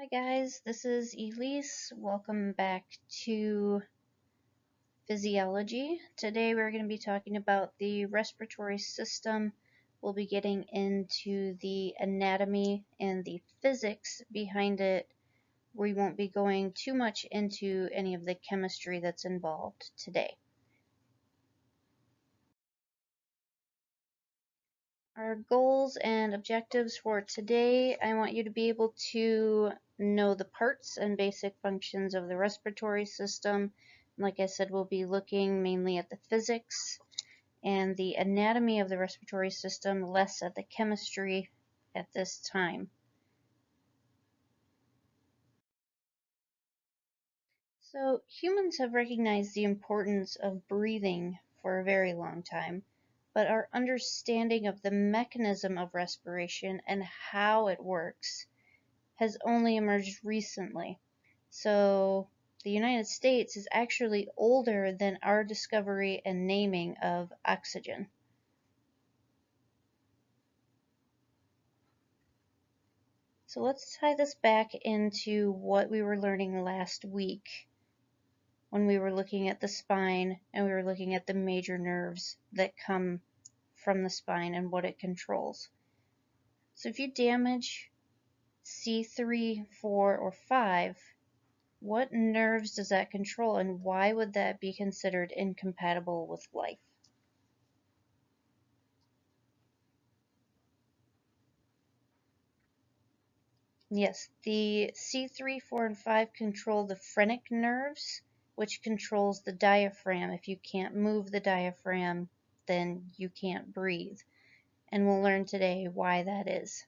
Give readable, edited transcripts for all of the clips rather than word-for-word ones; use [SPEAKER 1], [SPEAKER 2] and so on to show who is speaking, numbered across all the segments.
[SPEAKER 1] Hi guys, this is Elise. Welcome back to physiology. Today we're going to be talking about the respiratory system. We'll be getting into the anatomy and the physics behind it. We won't be going too much into any of the chemistry that's involved today. Our goals and objectives for today, I want you to be able to know the parts and basic functions of the respiratory system. Like I said, we'll be looking mainly at the physics and the anatomy of the respiratory system, less at the chemistry at this time. So humans have recognized the importance of breathing for a very long time, but our understanding of the mechanism of respiration and how it works has only emerged recently. So the United States is actually older than our discovery and naming of oxygen. So let's tie this back into what we were learning last week when we were looking at the spine and we were looking at the major nerves that come from the spine and what it controls. So if you damage C3, 4, or 5, what nerves does that control, and why would that be considered incompatible with life? Yes, the C3, 4, and 5 control the phrenic nerves, which controls the diaphragm. If you can't move the diaphragm, then you can't breathe. And we'll learn today why that is.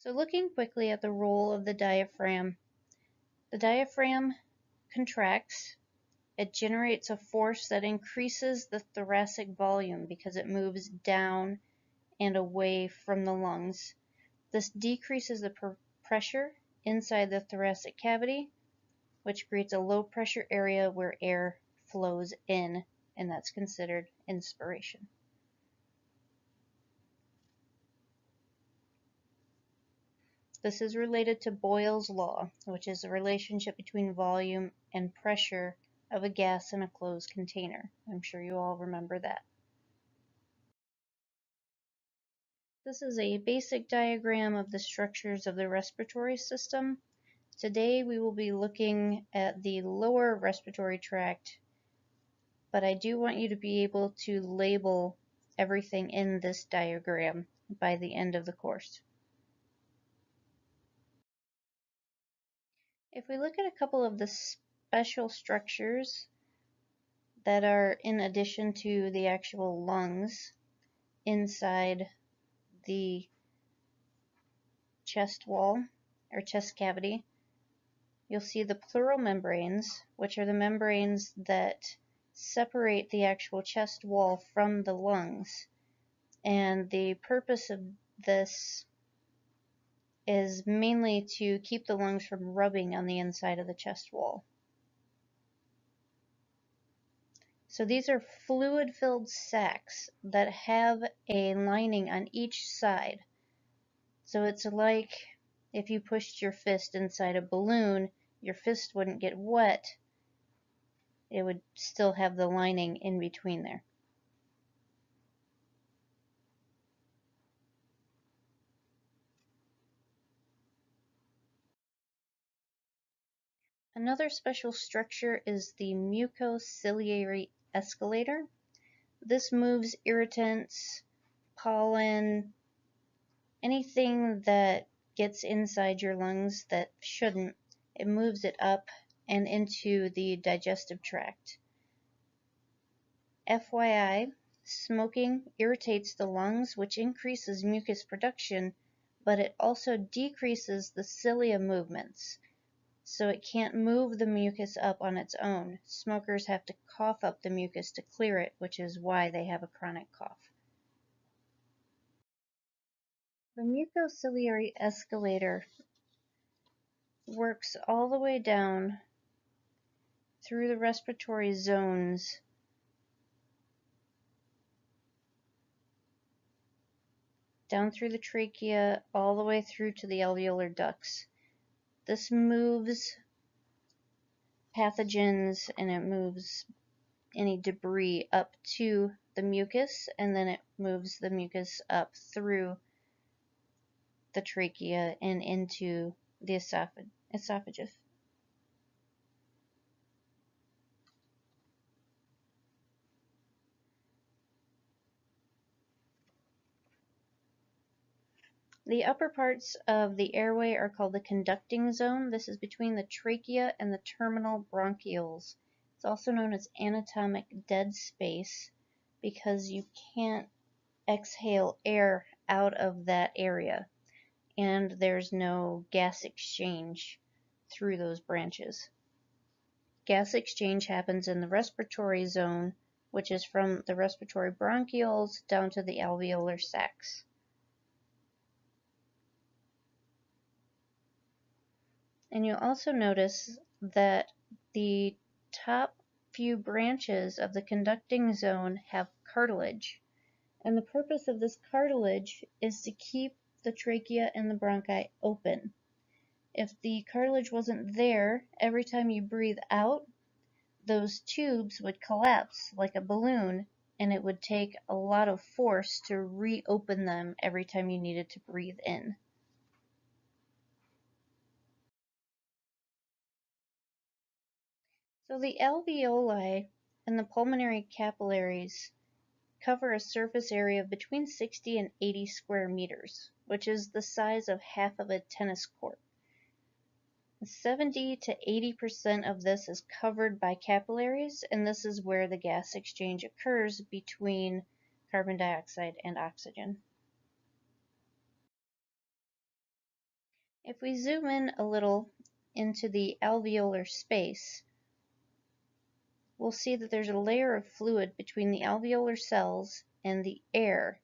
[SPEAKER 1] So looking quickly at the role of the diaphragm contracts. It generates a force that increases the thoracic volume because it moves down and away from the lungs. This decreases the pressure inside the thoracic cavity, which creates a low pressure area where air flows in, and that's considered inspiration. This is related to Boyle's law, which is the relationship between volume and pressure of a gas in a closed container. I'm sure you all remember that. This is a basic diagram of the structures of the respiratory system. Today we will be looking at the lower respiratory tract, but I do want you to be able to label everything in this diagram by the end of the course. If we look at a couple of the special structures that are in addition to the actual lungs inside the chest wall or chest cavity, you'll see the pleural membranes, which are the membranes that separate the actual chest wall from the lungs. And the purpose of this is mainly to keep the lungs from rubbing on the inside of the chest wall. So these are fluid-filled sacs that have a lining on each side. So it's like if you pushed your fist inside a balloon, your fist wouldn't get wet. It would still have the lining in between there. Another special structure is the mucociliary escalator. This moves irritants, pollen, anything that gets inside your lungs that shouldn't. It moves it up and into the digestive tract. FYI, smoking irritates the lungs, which increases mucus production, but it also decreases the cilia movements. So it can't move the mucus up on its own. Smokers have to cough up the mucus to clear it, which is why they have a chronic cough. The mucociliary escalator works all the way down through the respiratory zones down through the trachea, all the way through to the alveolar ducts. This moves pathogens and it moves any debris up to the mucus, and then it moves the mucus up through the trachea and into the esophagus. The upper parts of the airway are called the conducting zone. This is between the trachea and the terminal bronchioles. It's also known as anatomic dead space because you can't exhale air out of that area, and there's no gas exchange through those branches. Gas exchange happens in the respiratory zone, which is from the respiratory bronchioles down to the alveolar sacs. And you'll also notice that the top few branches of the conducting zone have cartilage. And the purpose of this cartilage is to keep the trachea and the bronchi open. If the cartilage wasn't there, every time you breathe out, those tubes would collapse like a balloon, and it would take a lot of force to reopen them every time you needed to breathe in. So the alveoli and the pulmonary capillaries cover a surface area of between 60 and 80 square meters, which is the size of half of a tennis court. 70 to 80% of this is covered by capillaries, and this is where the gas exchange occurs between carbon dioxide and oxygen. If we zoom in a little into the alveolar space, we'll see that there's a layer of fluid between the alveolar cells and the air.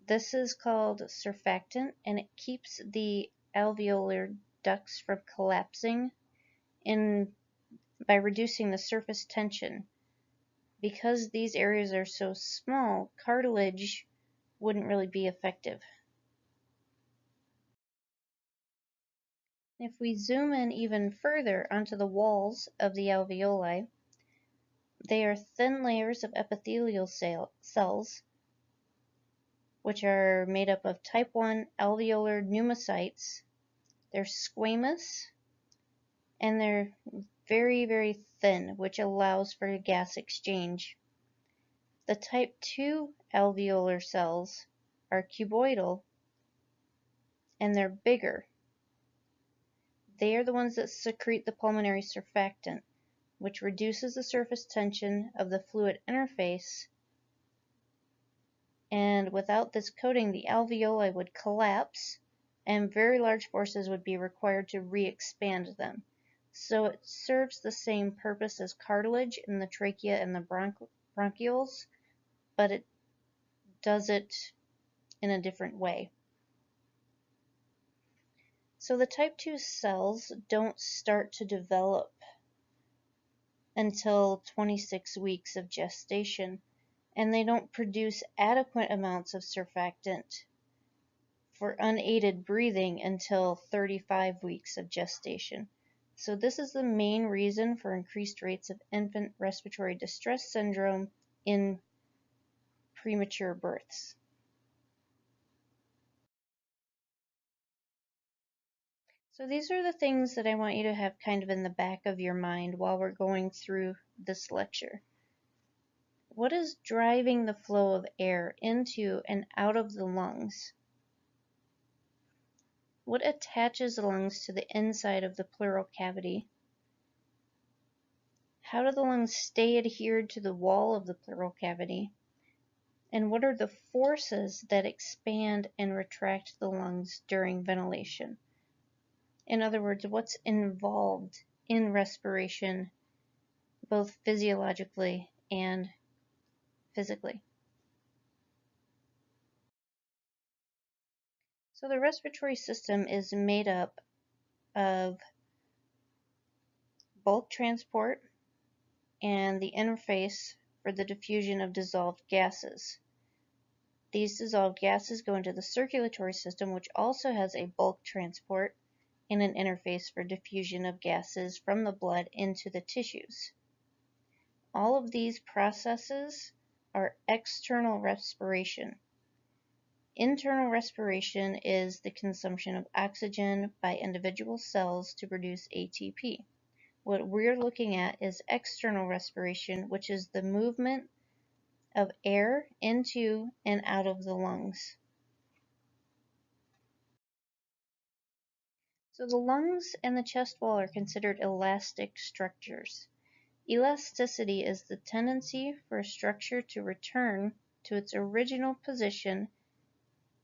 [SPEAKER 1] This is called surfactant, and it keeps the alveolar ducts from collapsing by reducing the surface tension. Because these areas are so small, cartilage wouldn't really be effective. If we zoom in even further onto the walls of the alveoli, they are thin layers of epithelial cells, which are made up of type 1 alveolar pneumocytes. They're squamous, and they're very, very thin, which allows for gas exchange. The type 2 alveolar cells are cuboidal, and they're bigger. They are the ones that secrete the pulmonary surfactant, which reduces the surface tension of the fluid interface, and without this coating, the alveoli would collapse, and very large forces would be required to re-expand them. So it serves the same purpose as cartilage in the trachea and the bronchioles, but it does it in a different way. So the type 2 cells don't start to develop until 26 weeks of gestation, and they don't produce adequate amounts of surfactant for unaided breathing until 35 weeks of gestation. So this is the main reason for increased rates of infant respiratory distress syndrome in premature births. So these are the things that I want you to have kind of in the back of your mind while we're going through this lecture. What is driving the flow of air into and out of the lungs? What attaches the lungs to the inside of the pleural cavity? How do the lungs stay adhered to the wall of the pleural cavity? And what are the forces that expand and retract the lungs during ventilation? In other words, what's involved in respiration, both physiologically and physically? So the respiratory system is made up of bulk transport and the interface for the diffusion of dissolved gases. These dissolved gases go into the circulatory system, which also has a bulk transport and an interface for diffusion of gases from the blood into the tissues. All of these processes are external respiration. Internal respiration is the consumption of oxygen by individual cells to produce ATP. What we're looking at is external respiration, which is the movement of air into and out of the lungs. So the lungs and the chest wall are considered elastic structures. Elasticity is the tendency for a structure to return to its original position,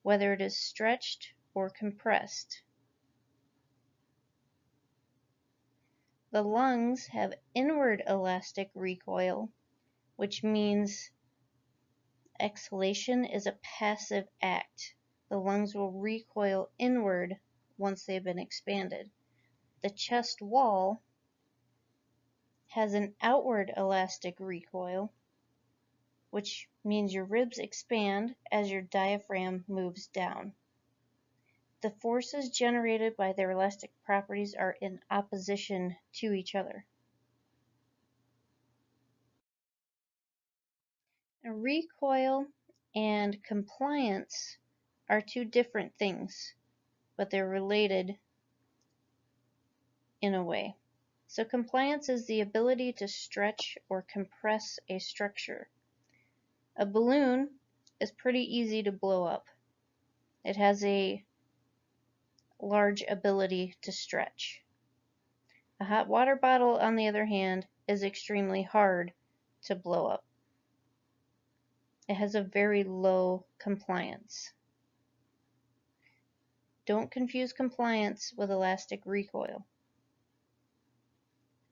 [SPEAKER 1] whether it is stretched or compressed. The lungs have inward elastic recoil, which means exhalation is a passive act. The lungs will recoil inward once they've been expanded. The chest wall has an outward elastic recoil, which means your ribs expand as your diaphragm moves down. The forces generated by their elastic properties are in opposition to each other. Recoil and compliance are two different things, but they're related in a way. So compliance is the ability to stretch or compress a structure. A balloon is pretty easy to blow up. It has a large ability to stretch. A hot water bottle, on the other hand, is extremely hard to blow up. It has a very low compliance. Don't confuse compliance with elastic recoil.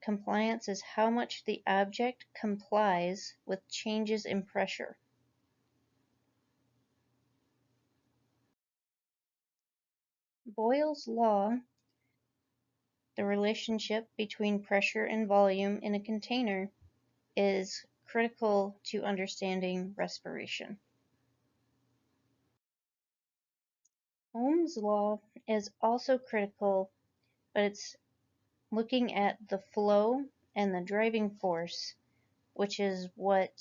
[SPEAKER 1] Compliance is how much the object complies with changes in pressure. Boyle's law, the relationship between pressure and volume in a container, is critical to understanding respiration. Ohm's law is also critical, but it's looking at the flow and the driving force, which is what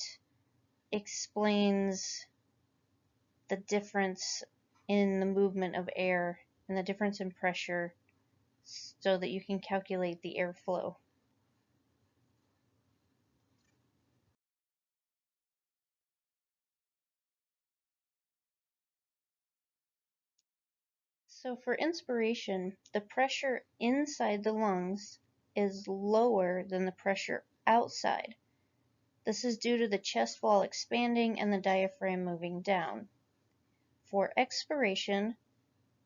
[SPEAKER 1] explains the difference in the movement of air and the difference in pressure so that you can calculate the airflow. So for inspiration, the pressure inside the lungs is lower than the pressure outside. This is due to the chest wall expanding and the diaphragm moving down. For expiration,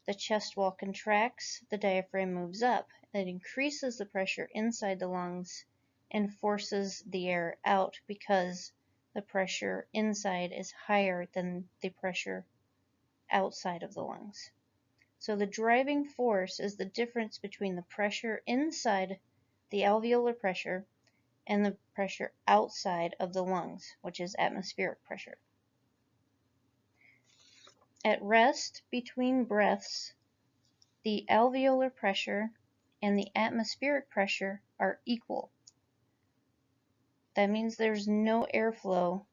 [SPEAKER 1] the chest wall contracts, the diaphragm moves up. It increases the pressure inside the lungs and forces the air out because the pressure inside is higher than the pressure outside of the lungs. So the driving force is the difference between the pressure inside the alveolar pressure and the pressure outside of the lungs, which is atmospheric pressure. At rest between breaths, the alveolar pressure and the atmospheric pressure are equal. That means there's no airflow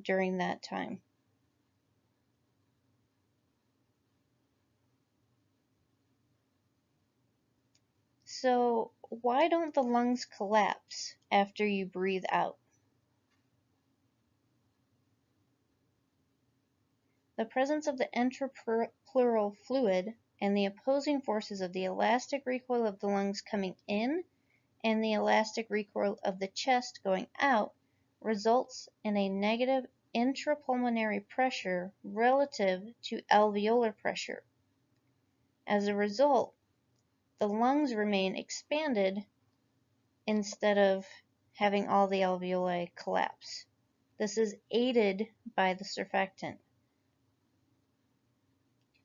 [SPEAKER 1] during that time. So why don't the lungs collapse after you breathe out? The presence of the intrapleural fluid and the opposing forces of the elastic recoil of the lungs coming in and the elastic recoil of the chest going out results in a negative intrapulmonary pressure relative to alveolar pressure. As a result, the lungs remain expanded instead of having all the alveoli collapse. This is aided by the surfactant.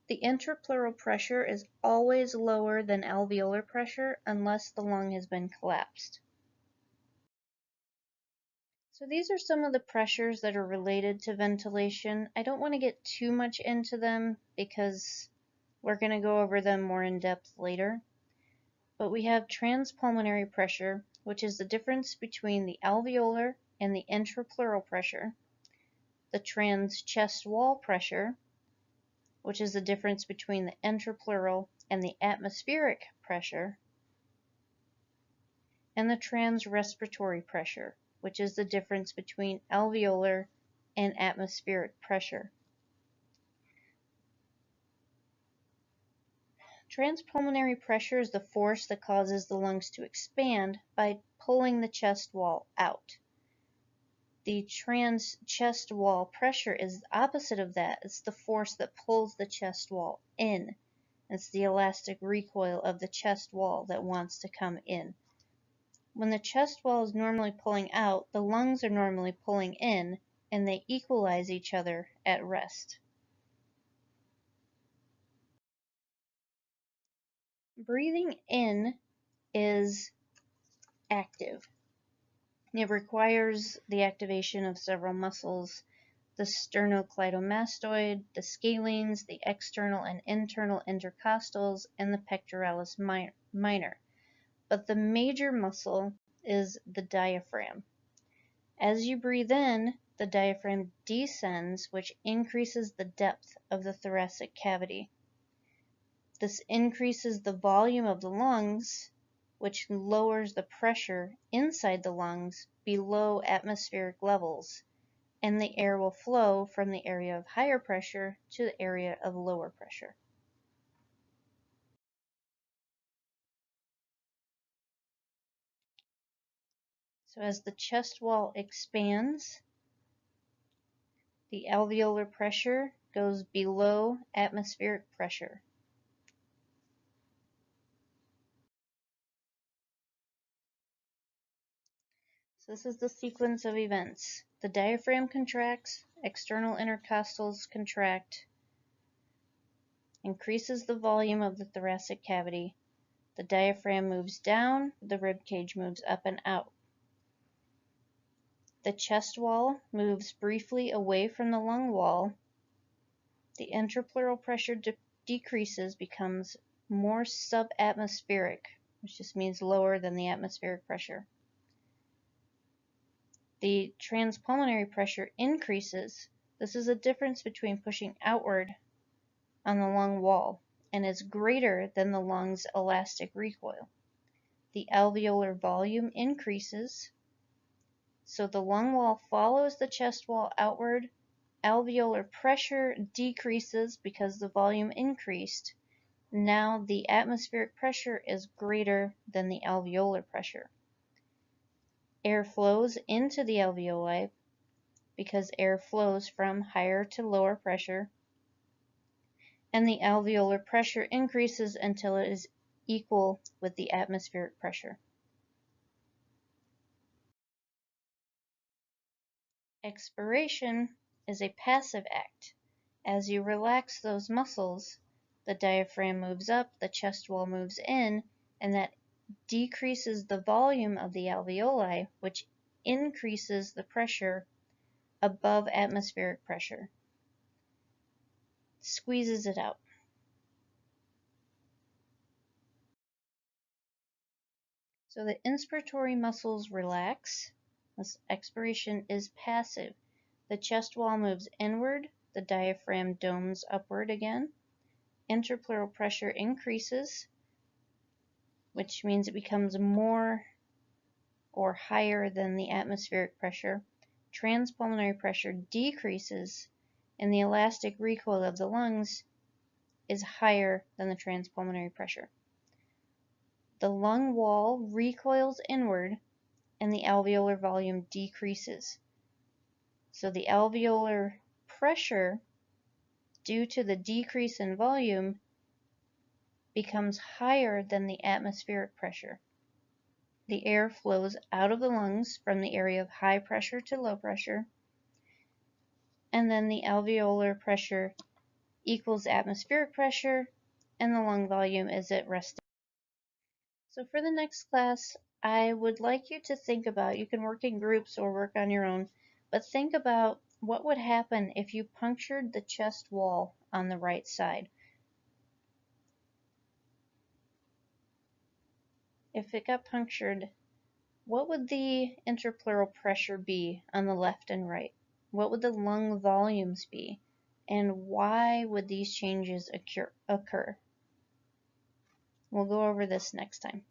[SPEAKER 1] The intrapleural pressure is always lower than alveolar pressure unless the lung has been collapsed. So these are some of the pressures that are related to ventilation. I don't want to get too much into them because we're going to go over them more in depth later. But we have transpulmonary pressure, which is the difference between the alveolar and the intrapleural pressure. The trans-chest wall pressure, which is the difference between the intrapleural and the atmospheric pressure. And the trans-respiratory pressure, which is the difference between alveolar and atmospheric pressure. Transpulmonary pressure is the force that causes the lungs to expand by pulling the chest wall out. The trans-chest wall pressure is the opposite of that. It's the force that pulls the chest wall in. It's the elastic recoil of the chest wall that wants to come in. When the chest wall is normally pulling out, the lungs are normally pulling in, and they equalize each other at rest. Breathing in is active. It requires the activation of several muscles: the sternocleidomastoid, the scalenes, the external and internal intercostals, and the pectoralis minor. But the major muscle is the diaphragm. As you breathe in, the diaphragm descends, which increases the depth of the thoracic cavity. This increases the volume of the lungs, which lowers the pressure inside the lungs below atmospheric levels, and the air will flow from the area of higher pressure to the area of lower pressure. So as the chest wall expands, the alveolar pressure goes below atmospheric pressure. So this is the sequence of events. The diaphragm contracts, external intercostals contract, increases the volume of the thoracic cavity. The diaphragm moves down, the rib cage moves up and out. The chest wall moves briefly away from the lung wall. The intrapleural pressure decreases, becomes more subatmospheric, which just means lower than the atmospheric pressure. The transpulmonary pressure increases. This is a difference between pushing outward on the lung wall and is greater than the lung's elastic recoil. The alveolar volume increases, so the lung wall follows the chest wall outward. Alveolar pressure decreases because the volume increased. Now the atmospheric pressure is greater than the alveolar pressure. Air flows into the alveoli because air flows from higher to lower pressure, and the alveolar pressure increases until it is equal with the atmospheric pressure. Expiration is a passive act. As you relax those muscles, the diaphragm moves up, the chest wall moves in, and that decreases the volume of the alveoli, which increases the pressure above atmospheric pressure. Squeezes it out. So the inspiratory muscles relax. This expiration is passive. The chest wall moves inward, the diaphragm domes upward again. Intrapleural pressure increases, which means it becomes more or higher than the atmospheric pressure. Transpulmonary pressure decreases, and the elastic recoil of the lungs is higher than the transpulmonary pressure. The lung wall recoils inward, and the alveolar volume decreases. So the alveolar pressure, due to the decrease in volume, becomes higher than the atmospheric pressure. The air flows out of the lungs from the area of high pressure to low pressure, and then the alveolar pressure equals atmospheric pressure, and the lung volume is at rest. So for the next class, I would like you to think about, you can work in groups or work on your own, but think about what would happen if you punctured the chest wall on the right side. If it got punctured, what would the interpleural pressure be on the left and right? What would the lung volumes be? And why would these changes occur? We'll go over this next time.